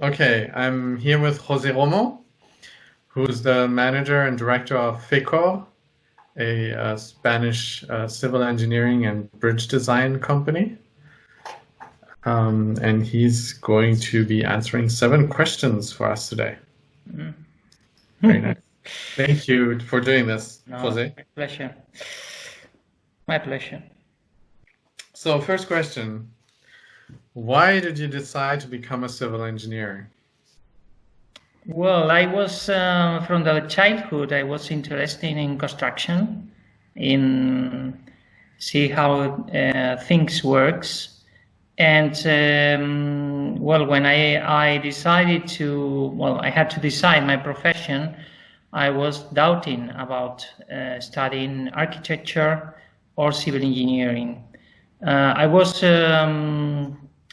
Okay, I'm here with José Romo, who's the manager and director of FHECOR, a Spanish civil engineering and bridge design company. And he's going to be answering 7 questions for us today. Very nice. Thank you for doing this, Jose. My pleasure. My pleasure. So, first question. Why did you decide to become a civil engineer? Well, I was from the childhood. I was interested in construction, in see how things works, and well, when I decided to, well, I had to decide my profession. I was doubting about studying architecture or civil engineering. I was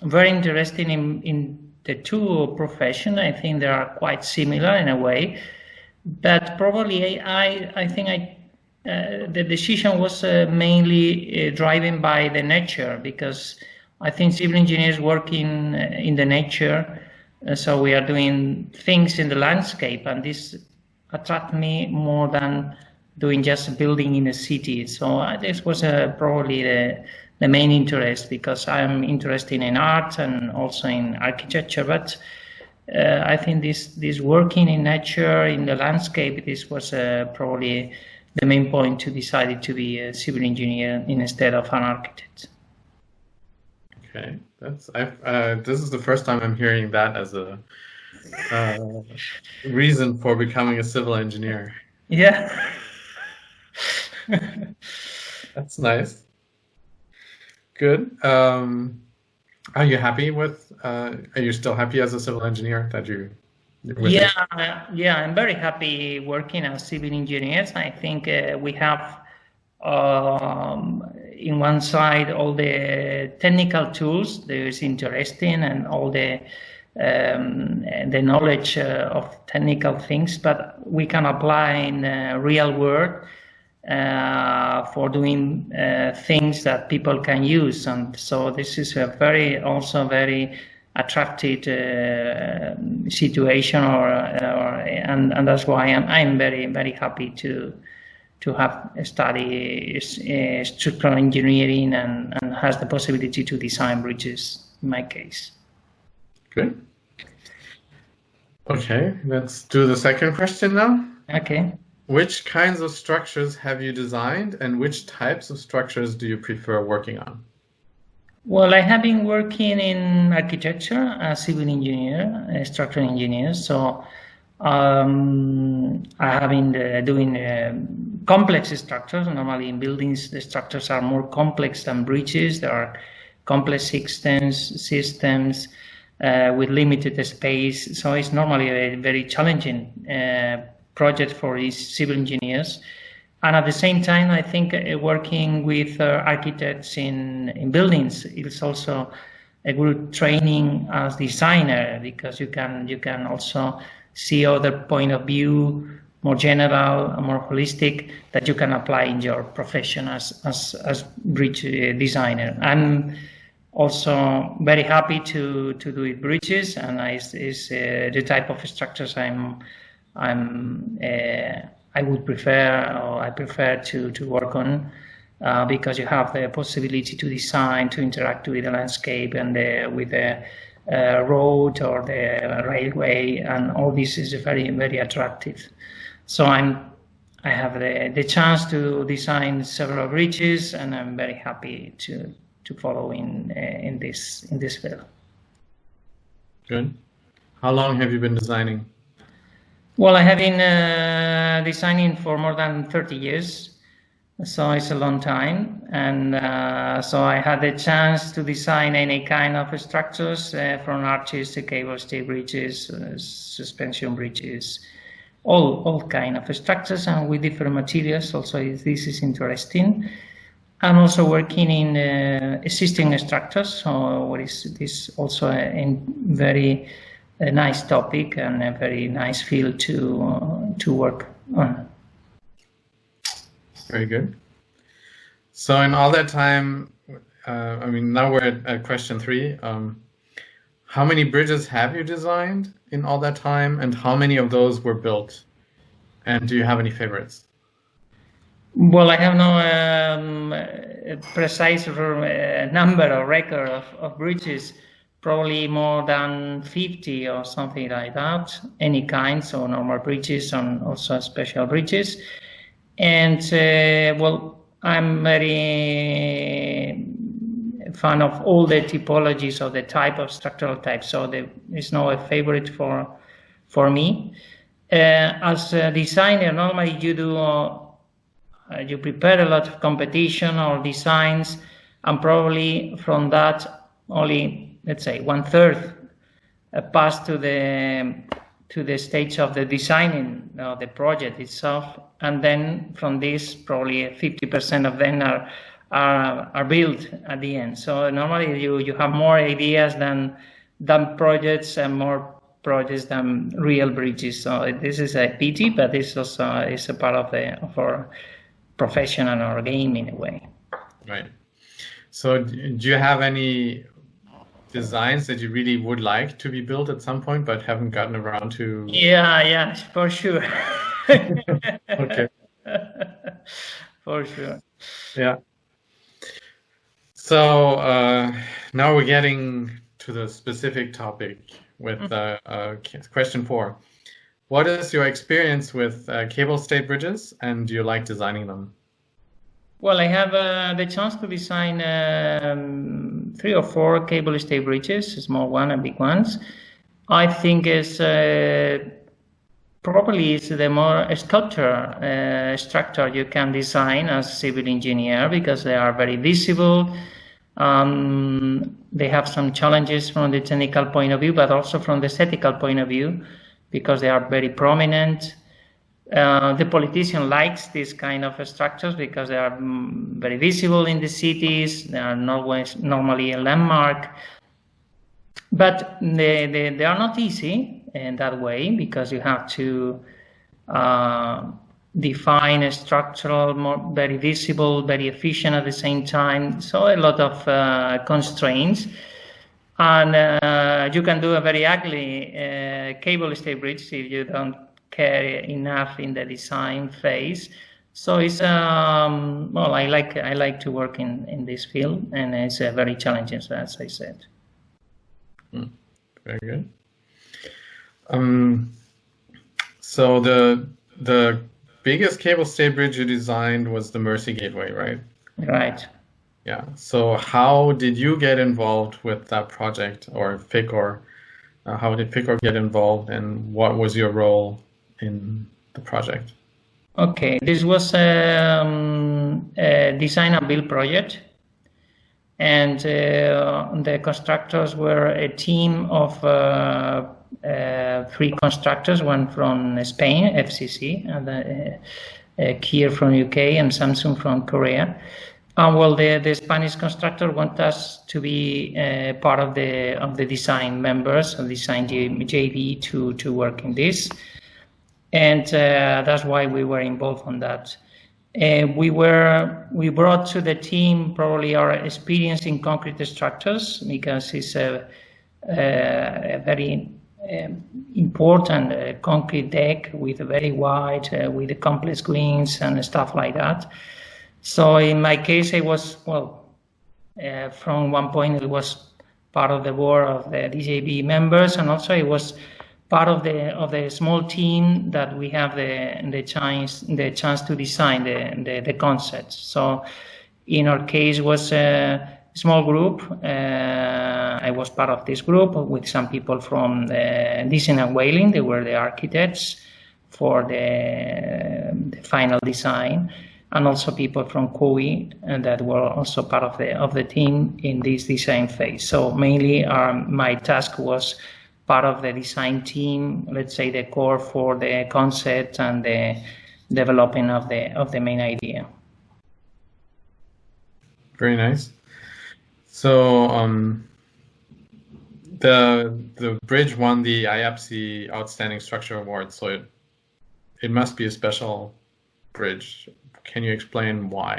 very interested in the two professions. I think they are quite similar in a way, but probably I think the decision was mainly driven by the nature, because I think civil engineers work in the nature, so we are doing things in the landscape, and this attracted me more than doing just building in a city. So this was probably the main interest, because I'm interested in art and also in architecture, but I think this working in nature, in the landscape, this was probably the main point to decide to be a civil engineer instead of an architect. Okay, this is the first time I'm hearing that as a reason for becoming a civil engineer. Yeah. That's nice. Good. Are you happy with, are you still happy as a civil engineer that you? Yeah, I'm very happy working as civil engineers. I think we have in one side all the technical tools that is interesting, and all the knowledge of technical things, but we can apply in real world for doing things that people can use. And so this is a also very attractive situation, and that's why I'm very happy to have studied structural engineering and has the possibility to design bridges in my case. Good. Okay, let's do the second question now. Okay. Which kinds of structures have you designed, and which types of structures do you prefer working on? Well, I have been working in architecture as civil engineer, a structural engineer. So I have been doing complex structures. Normally in buildings, the structures are more complex than bridges. There are complex systems with limited space. So it's normally a very challenging project for these civil engineers. And at the same time, I think working with architects in buildings is also a good training as designer, because you can also see other point of view, more general, more holistic, that you can apply in your profession as bridge designer. I'm also very happy to do bridges, and it's the type of structures I would prefer, or I prefer to work on, because you have the possibility to design, to interact with the landscape and with the road or the railway, and all this is very attractive. So I have the chance to design several bridges, and I'm very happy to follow in this field. Good. How long have you been designing? Well, I have been designing for more than 30 years, so it's a long time. And so I had the chance to design any kind of structures, from arches to cablestay bridges, suspension bridges, all kind of structures, and with different materials. Also, this is interesting. I'm also working in existing structures, so what is this also a very nice topic and a very nice field to work on. Very good. So in all that time, I mean, now we're at question 3. how many bridges have you designed in all that time, and how many of those were built? And do you have any favorites? Well, I have no precise number or record of bridges, probably more than 50 or something like that, any kind, so normal bridges and also special bridges. And well, I'm very fan of all the typologies of the type of structural type, so there is no favorite for me. As a designer, normally you do you prepare a lot of competition or designs, and probably from that only, let's say, 1/3 pass to the stage of the designing the project itself, and then from this probably 50% of them are built at the end. So normally you have more ideas than projects and more projects than real bridges. So this is a pity, but this also is a part of our profession and our game in a way. Right. So do you have any designs that you really would like to be built at some point but haven't gotten around to? Yeah, for sure. Okay. For sure. Yeah. So now we're getting to the specific topic with question 4. What is your experience with cable-stayed bridges, and do you like designing them? Well, I have the chance to design 3 or 4 cable-stayed bridges, small one and big ones. I think it's probably it's the more structure you can design as civil engineer, because they are very visible. They have some challenges from the technical point of view, but also from the aesthetical point of view, because they are very prominent. The politician likes these kind of structures because they are very visible in the cities. They are normally a landmark, but they are not easy in that way, because you have to define a structural, very visible, very efficient at the same time. So a lot of constraints. And you can do a very ugly cable-stayed bridge if you don't care enough in the design phase. So it's well, I like to work in this field, and it's very challenging, as I said. Very good. So the biggest cable-stayed bridge you designed was the Mercy Gateway, right? Right. Yeah. So how did you get involved with that project, or FHECOR? How did FHECOR get involved, and what was your role in the project? Okay, this was a design and build project, and the constructors were a team of 3 constructors, one from Spain, FCC, and Kier from UK, and Samsung from Korea. Well, the Spanish constructor want us to be part of the design members, of design JV to work in this, and that's why we were involved on that. We brought to the team probably our experience in concrete structures, because it's a very important concrete deck with a very wide, with the complex greens and stuff like that. So in my case, it was, well, from one point it was part of the board of the DJB members, and also it was part of the small team that we have the chance to design the concepts. So in our case, it was a small group. I was part of this group with some people from Design and Whaling. They were the architects for the final design, and also people from COI that were also part of the team in this design phase. So mainly my task was part of the design team, let's say the core for the concept and the developing of the main idea. Very nice. So the bridge won the IAPSI Outstanding Structure Award, so it must be a special bridge. Can you explain why?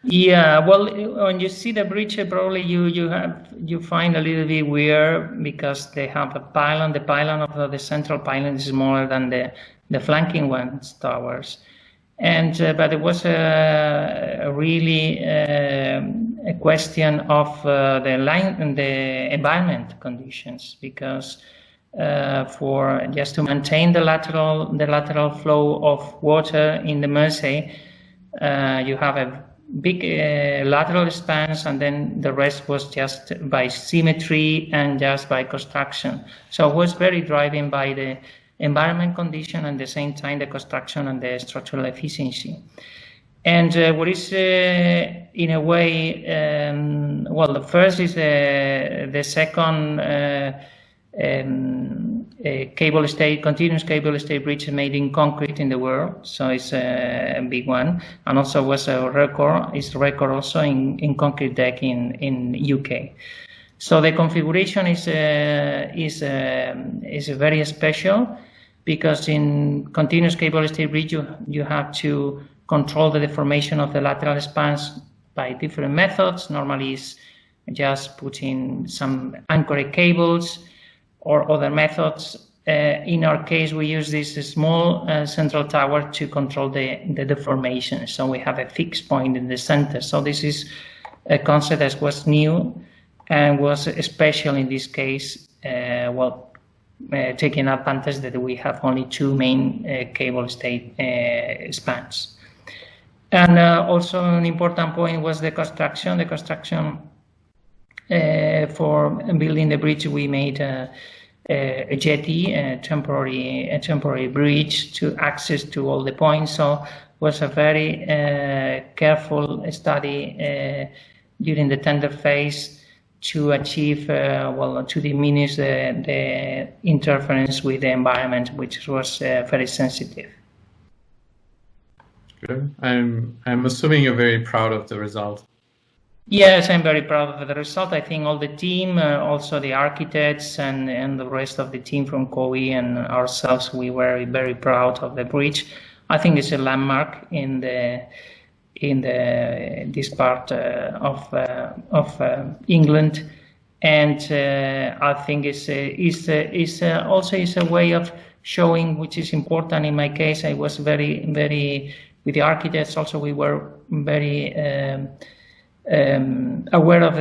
Yeah, well, when you see the bridge, probably you find a little bit weird because they have a pylon. The pylon of the central pylon is smaller than the flanking ones towers, and but it was a really a question of the line and the environment conditions, because for just to maintain the lateral flow of water in the Mersey, you have a big lateral spans, and then the rest was just by symmetry and just by construction. So it was very driven by the environment condition and at the same time the construction and the structural efficiency. And what is in a way, well, the first is the second continuous cable stay bridge made in concrete in the world, so it's a big one, and also was a record. It's a record also in concrete deck in UK. So the configuration is very special, because in continuous cable stay bridge you have to control the deformation of the lateral spans by different methods. Normally, it's just putting some anchored cables or other methods. In our case, we use this small central tower to control the deformation. So we have a fixed point in the center. So this is a concept that was new and was special in this case, taking advantage that we have only two main cable stay spans. And also an important point was the construction. The construction for building the bridge, we made a jetty, a temporary bridge to access to all the points. So it was a very careful study during the tender phase to achieve, to diminish the interference with the environment, which was very sensitive. Good. I'm assuming you're very proud of the result. Yes, I'm very proud of the result. I think all the team, also the architects and the rest of the team from COE and ourselves, we were very proud of the bridge. I think it's a landmark in this part of England, and I think it's also a way of showing, which is important. In my case, I was very with the architects. Also, we were very aware of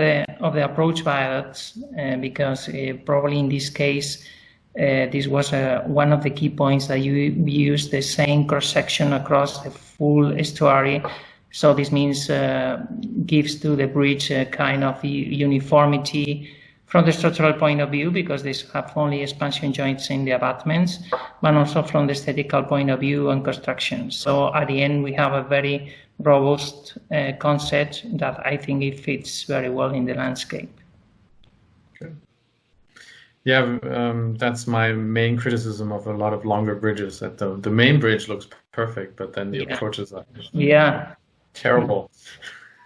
the approach by us, because probably in this case this was one of the key points that we used the same cross section across the full estuary. So this means gives to the bridge a kind of uniformity from the structural point of view, because they have only expansion joints in the abutments, but also from the aesthetical point of view and construction. So at the end, we have a very robust concept that I think it fits very well in the landscape. Okay. Yeah, that's my main criticism of a lot of longer bridges, that the main bridge looks perfect, but then the approaches are terrible.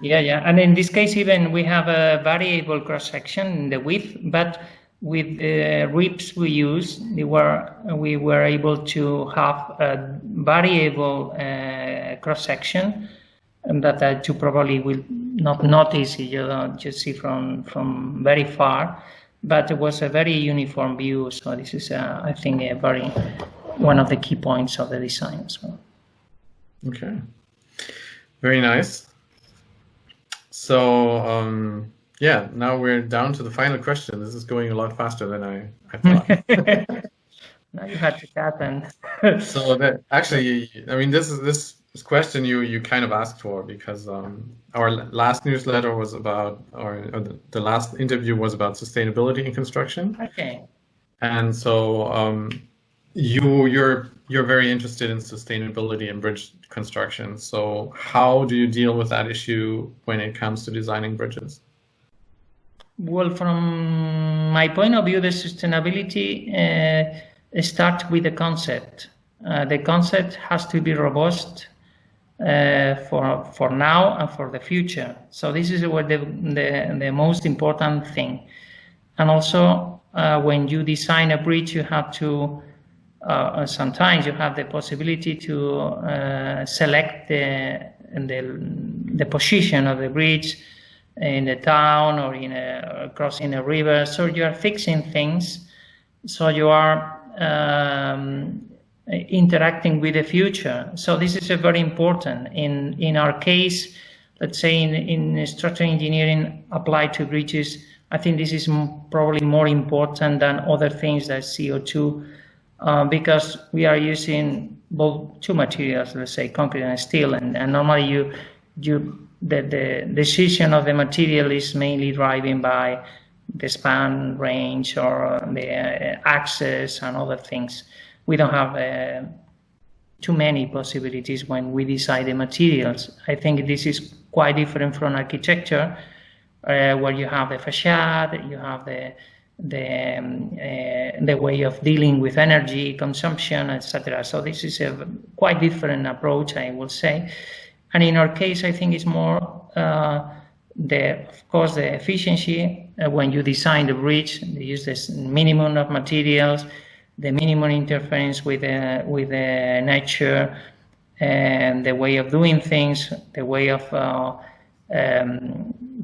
Yeah, and in this case, even we have a variable cross section in the width, but with the ribs we use, we were able to have a variable cross section, and that you probably will not notice. You don't just see from very far, but it was a very uniform view. So this is, I think, one of the key points of the design as well. Okay, very nice. So now we're down to the final question. This is going a lot faster than I thought. Now you had to tap in. So that actually, I mean, this question you kind of asked for, because our last newsletter was about, or the last interview was about sustainability in construction. Okay. And so you're very interested in sustainability in bridge construction. So how do you deal with that issue when it comes to designing bridges? Well, from my point of view, the sustainability starts with the concept. The concept has to be robust for now and for the future. So this is what the most important thing. And also, when you design a bridge, you have to sometimes you have the possibility to select the the position of the bridge in the town or crossing a river. So you are fixing things. So you are interacting with the future. So this is very important. In our case, let's say in structural engineering applied to bridges, I think this is probably more important than other things like CO2, because we are using both two materials, let's say concrete and steel, and normally the decision of the material is mainly driven by the span, range, or the access and other things. We don't have too many possibilities when we decide the materials. I think this is quite different from architecture, where you have the facade, you have the way of dealing with energy consumption, etc. So this is a quite different approach, I will say. And in our case, I think it's more of course, the efficiency. When you design the bridge, you use this minimum of materials, the minimum interference with nature, and the way of doing things, the way of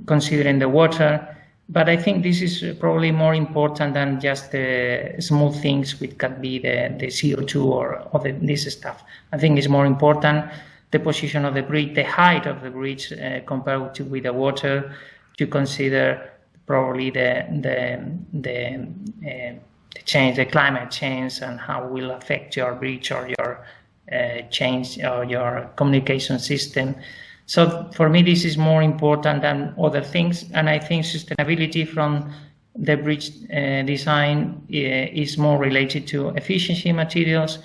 considering the water. But I think this is probably more important than just the small things which can be the CO2 or this stuff. I think it's more important the position of the bridge, the height of the bridge compared with the water, to consider probably the change, the climate change, and how it will affect your bridge or your change or your communication system. So for me, this is more important than other things, and I think sustainability from the bridge design is more related to efficiency materials,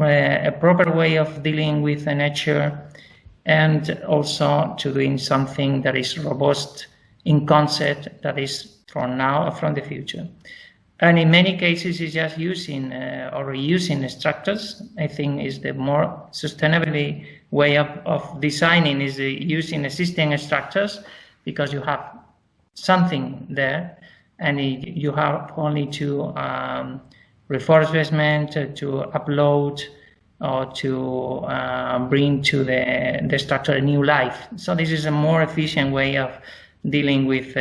a proper way of dealing with the nature, and also to doing something that is robust in concept, that is from now or from the future. And in many cases, it's just using or reusing structures. I think is the more sustainable way of designing is using existing structures, because you have something there, and you have only to refurbishment, to upload, or to bring to the structure a new life. So this is a more efficient way of dealing with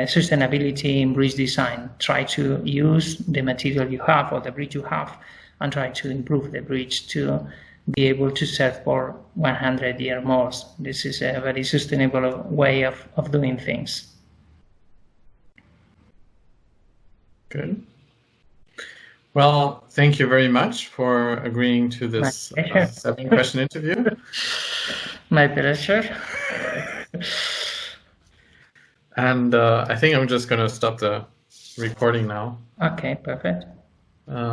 sustainability in bridge design. Try to use the material you have or the bridge you have, and try to improve the bridge to be able to serve for 100 years more. This is a very sustainable way of doing things. Good. Well, thank you very much for agreeing to this 7-question interview. My pleasure. And I think I'm just going to stop the recording now. Okay, perfect.